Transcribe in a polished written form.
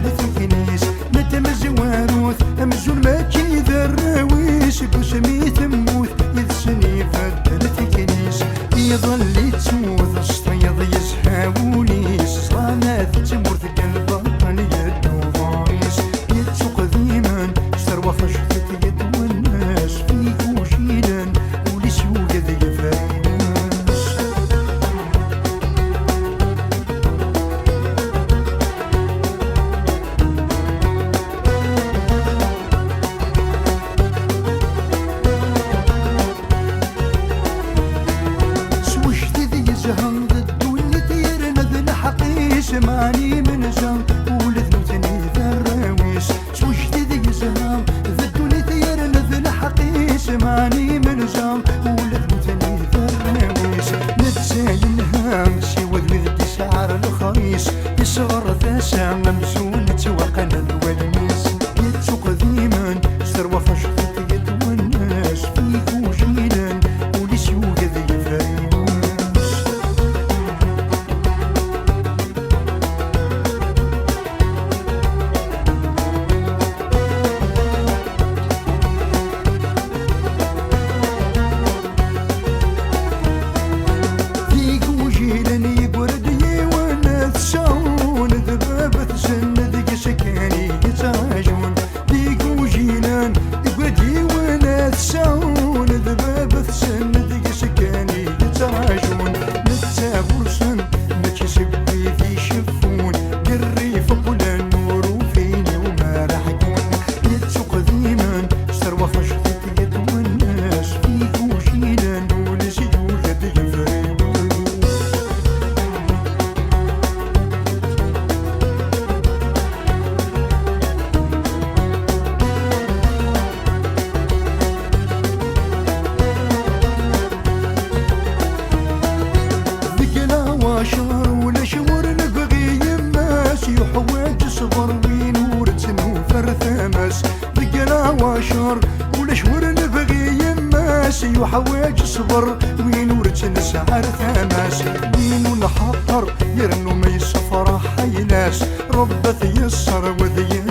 الثكنيس نتمز واروث أمزون ما كيذا الراويس بوسمي ثموث يذسني فد الثكنيس يظل يتسوث الصيد يزهاونيس صامات تمورث قلبان يدو ضايس يتسوق ذيما استروى خشفت يتوناس فيك وشيلا وليس يوجد يفايناس سوش ذي يزهن الدنيا تيرنا ذي الحقيس معني من زن ولذنوتني ذا الراويس سوش ذي يزهن الدنيا تيرنا ذي الحقيس معني من زن ولذنوتني ذا الراويس نتساين هامسي وذوذ تسعر الخريس يصغر ثاسع ممزونة وقنا الولميس يتسوق ذيما استروى خشفت يتوناس فيك وجيلا وليس يوجد يفايناس فيك وجيلا يبرد يوناس شعون ذبابة سند سكاني يتعاجون فيك وجيلا يبرد يوناس شعون ذبابة سند سكاني يتعاجون نتسابرسن ما كسبي في شفون قريف قولا النور فيني وما راح يكون يتسوق ذيما استروى خشفت يتوناس فيك وجيلا وليس يوجد يفايناس ذكنا واشر ولا شمر نبغي يماس يحواج صبر وين ورتنو فرثماس ذكنا واشر ولا شمر نبغي يماس يحواج صبر وين ورتن سعر ثماس وين نحطر يرنو ما يسفر حيلاس ربث يسر وذي